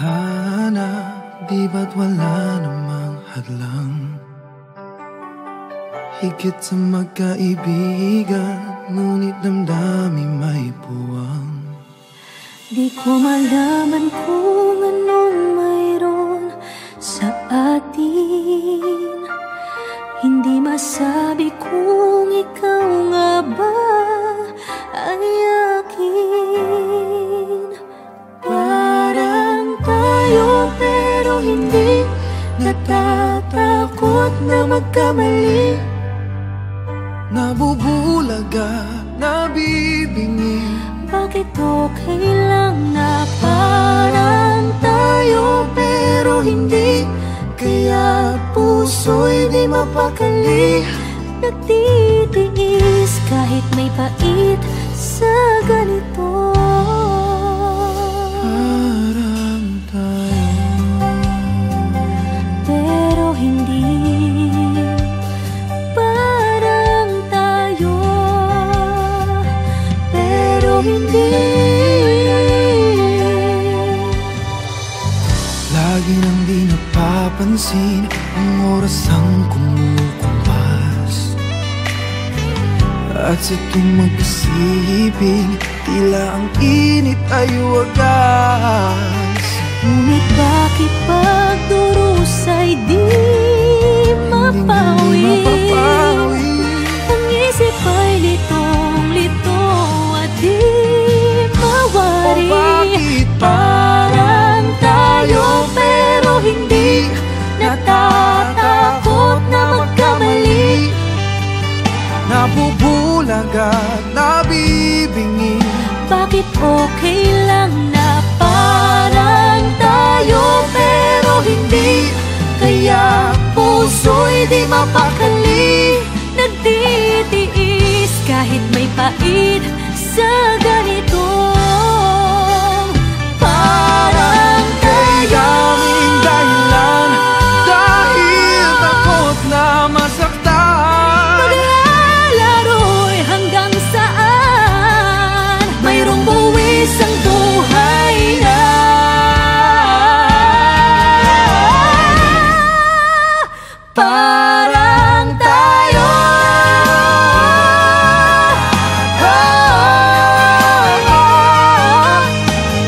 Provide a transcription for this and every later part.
tadhana, di ba't wala namang hadlang? Higit sa magkaibigan, ngunit damdamin may puwang. Di ko malaman kung anong mayroon sa atin. Hindi masabi kung ikaw nga ba ay akin. Parang tayo pero hindi natatakot na magkamali. Nabubulaga, nabibingi. Bakit okay lang na parang tayo pero hindi? Kaya puso'y di mapakali. Nagtitiis kahit may pait sa ganito. Parang tayo pero hindi. Parang tayo pero hindi. Lagi nang di napapansin ang oras ang kumukumpas. At sa tuwing magkasibing, tila ang init ay wagas. Ngunit bakit pagdurusay di mapawi? Ang isip ay litong-lito at di mawari. O bakit parang tayo pero hindi natatakot na magkamali? Nabubulaga, nabibingi. Bakit okay lang na parang tayo pero hindi? Kaya puso'y di mapakali. Nagtitiis kahit may pait sa ganito. Parang tayo Daming dahilan dahil takot na masaktan. maglalaro'y hanggang saan? Mayroong buwis ang buhay na parang tayo.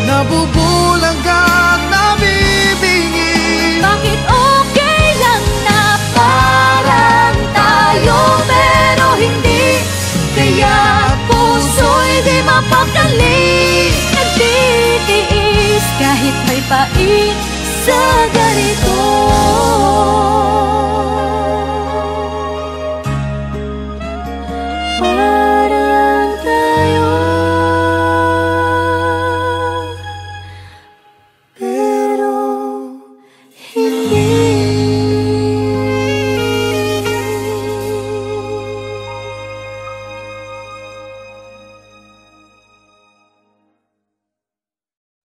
Nabubulaga, nabibingi. Bakit okay lang na parang tayo pero hindi? Kaya puso'y di mapakali. Nagtitiis kahit may pait sa ganito.